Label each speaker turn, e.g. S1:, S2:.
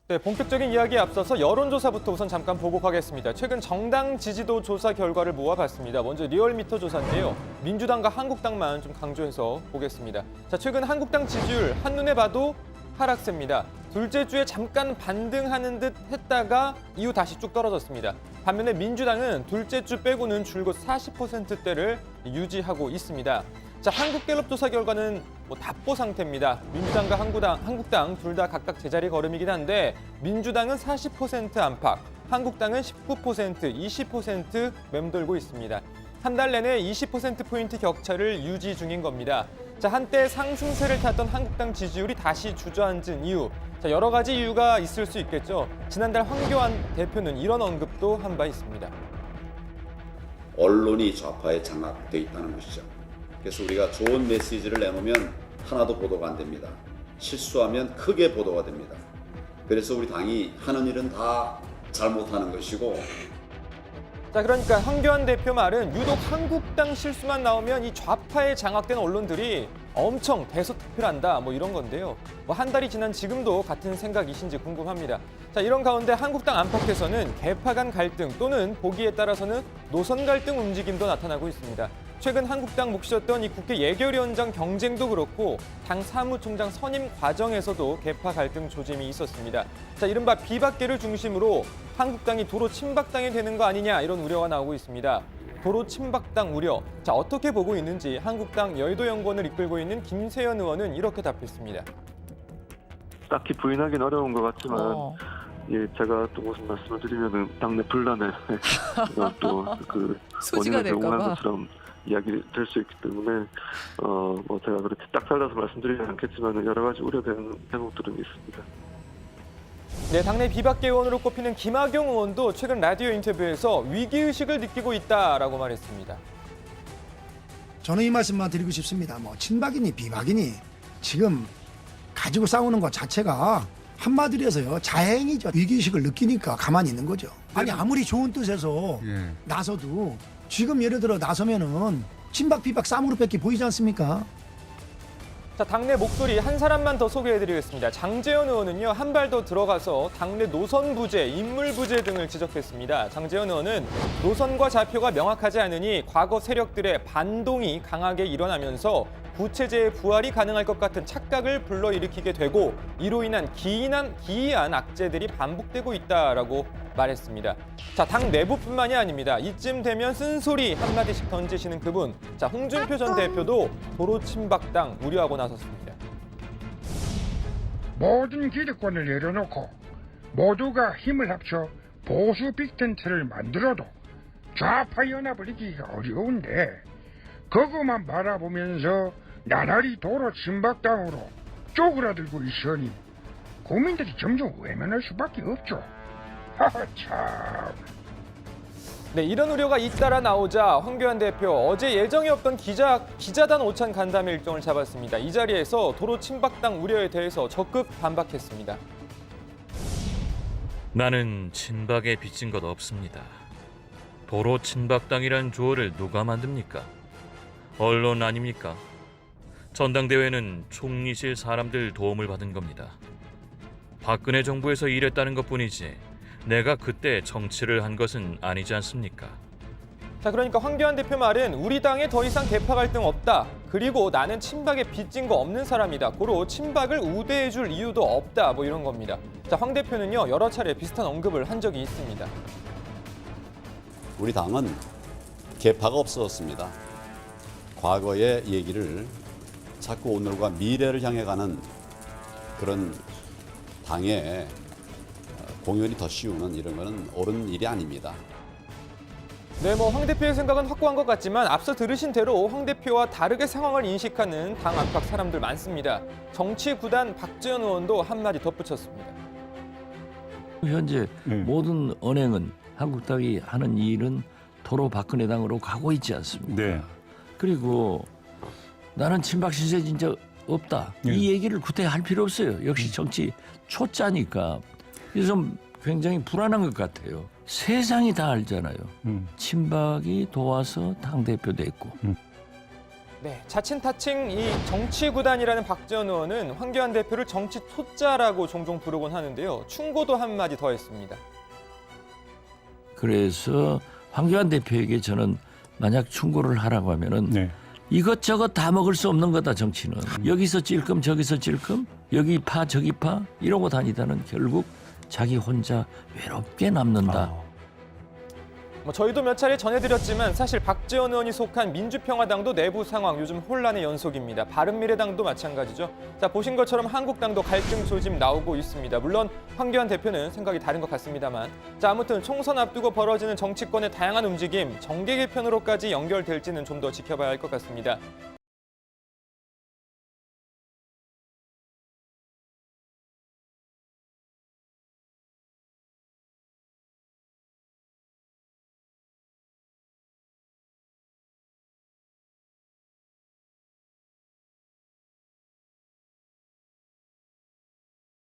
S1: 네, 본격적인 이야기에 앞서서 여론조사부터 우선 잠깐 보고하겠습니다. 최근 정당 지지도 조사 결과를 모아봤습니다. 먼저 리얼미터 조사인데요. 민주당과 한국당만 좀 강조해서 보겠습니다. 자, 최근 한국당 지지율 한눈에 봐도 하락세입니다. 둘째 주에 잠깐 반등하는 듯 했다가 이후 다시 쭉 떨어졌습니다. 반면에 민주당은 둘째 주 빼고는 줄곧 40%대를 유지하고 있습니다. 자, 한국갤럽 조사 결과는 답보 상태입니다. 민주당과 한국당 둘 다 각각 제자리 걸음이긴 한데 민주당은 40% 안팎, 한국당은 19%, 20% 맴돌고 있습니다. 한 달 내내 20%포인트 격차를 유지 중인 겁니다. 자, 한때 상승세를 탔던 한국당 지지율이 다시 주저앉은 이유. 자, 여러 가지 이유가 있을 수 있겠죠. 지난달 황교안 대표는 이런 언급도 한 바 있습니다.
S2: 언론이 좌파에 장악돼 있다는 것이죠. 그래서 우리가 좋은 메시지를 내놓으면 하나도 보도가 안 됩니다. 실수하면 크게 보도가 됩니다. 그래서 우리 당이 하는 일은 다 잘못하는 것이고.
S1: 자, 그러니까 황교안 대표 말은 유독 한국당 실수만 나오면 이 좌파에 장악된 언론들이 엄청 대서특필한다 이런 건데요. 한 달이 지난 지금도 같은 생각이신지 궁금합니다. 자, 이런 가운데 한국당 안팎에서는 계파 간 갈등 또는 보기에 따라서는 노선 갈등 움직임도 나타나고 있습니다. 최근 한국당 몫이었던 이 국회 예결위원장 경쟁도 그렇고 당 사무총장 선임 과정에서도 계파 갈등 조짐이 있었습니다. 자, 이른바 비박계를 중심으로 한국당이 도로 침박당이 되는 거 아니냐 이런 우려가 나오고 있습니다. 도로 침박당 우려. 자, 어떻게 보고 있는지 한국당 여의도연구원을 이끌고 있는 김세연 의원은 이렇게 답했습니다.
S3: 딱히 부인하기는 어려운 것 같지만 예, 제가 또 무슨 말씀을 드리면은 당내 분란에 또 그
S4: 소지가
S3: 원인을 제공한
S4: 될까봐.
S3: 것처럼 이야기 될 수 있기 때문에 제가 그렇게 딱 잘라서 말씀드리지 않겠지만 여러 가지 우려되는 대목들은 있습니다.
S1: 네, 당내 비박계 의원으로 꼽히는 김학용 의원도 최근 라디오 인터뷰에서 위기의식을 느끼고 있다라고 말했습니다.
S5: 저는 이 말씀만 드리고 싶습니다. 친박이니 비박이니 지금 가지고 싸우는 것 자체가 한마디로 해서요. 자행이죠. 위기의식을 느끼니까 가만히 있는 거죠. 아니 아무리 좋은 뜻에서 나서도 지금 예를 들어 나서면은 친박 비박 쌍무릎밖에 보이지 않습니까?
S1: 자, 당내 목소리 한 사람만 더 소개해드리겠습니다. 장제원 의원은요, 한 발 더 들어가서 당내 노선 부재, 인물 부재 등을 지적했습니다. 장제원 의원은 노선과 좌표가 명확하지 않으니 과거 세력들의 반동이 강하게 일어나면서 구체제의 부활이 가능할 것 같은 착각을 불러일으키게 되고 이로 인한 기이한 악재들이 반복되고 있다라고 말했습니다. 자, 당 내부뿐만이 아닙니다. 이쯤 되면 쓴소리 한마디씩 던지시는 그분. 자, 홍준표 전 대표도 도로 침박당 우려하고 나섰습니다.
S6: 모든 기득권을 내려놓고 모두가 힘을 합쳐 보수 빅텐트를 만들어도 좌파 연합을 이기기가 어려운데 그것만 바라보면서 나날이 도로 침박당으로 쪼그라들고 있으니 국민들이 점점 외면할 수밖에 없죠. 하하 참.
S1: 네, 이런 우려가 잇따라 나오자 황교안 대표 어제 예정이 없던 기자단 오찬 간담회 일정을 잡았습니다. 이 자리에서 도로 침박당 우려에 대해서 적극 반박했습니다.
S7: 나는 친박에 빚진 것 없습니다. 도로 침박당이란 조어를 누가 만듭니까? 언론 아닙니까? 전당대회는 총리실 사람들 도움을 받은 겁니다. 박근혜 정부에서 일했다는 것뿐이지 내가 그때 정치를 한 것은 아니지 않습니까?
S1: 자, 그러니까 황교안 대표 말은 우리 당에 더 이상 계파 갈등 없다. 그리고 나는 친박에 빚진 거 없는 사람이다. 고로 친박을 우대해줄 이유도 없다. 이런 겁니다. 자, 황 대표는요, 여러 차례 비슷한 언급을 한 적이 있습니다.
S2: 우리 당은 계파가 없어졌습니다. 과거의 얘기를 자꾸 오늘과 미래를 향해 가는 그런 당의 공연이 더 씌우는 이런 거는 옳은 일이 아닙니다.
S1: 네, 황 대표의 생각은 확고한 것 같지만 앞서 들으신 대로 황 대표와 다르게 상황을 인식하는 당 안팎 사람들 많습니다. 정치 구단 박지원 의원도 한마디 덧붙였습니다.
S8: 현재 모든 언행은 한국당이 하는 일은 도로 박근혜 당으로 가고 있지 않습니까?
S9: 네.
S8: 그리고 나는 친박 신세 진짜 없다. 이 얘기를 구태 할 필요 없어요. 역시 정치 초짜니까. 그래서 굉장히 불안한 것 같아요. 세상이 다 알잖아요. 친박이 도와서 당대표 됐고
S1: 네, 자칭 타칭 이 정치구단이라는 박지원 의원은 황교안 대표를 정치 초짜라고 종종 부르곤 하는데요. 충고도 한마디 더 했습니다.
S8: 그래서 황교안 대표에게 저는 만약 충고를 하라고 하면은 이것저것 다 먹을 수 없는 거다 정치는. 여기서 찔끔 저기서 찔끔 여기 파 저기 파 이러고 다니다는 결국 자기 혼자 외롭게 남는다.
S1: 저희도 몇 차례 전해드렸지만 사실 박지원 의원이 속한 민주평화당도 내부 상황 요즘 혼란의 연속입니다. 바른미래당도 마찬가지죠. 자, 보신 것처럼 한국당도 갈등 소집 나오고 있습니다. 물론 황교안 대표는 생각이 다른 것 같습니다만. 자, 아무튼 총선 앞두고 벌어지는 정치권의 다양한 움직임, 정계 개편으로까지 연결될지는 좀 더 지켜봐야 할 것 같습니다.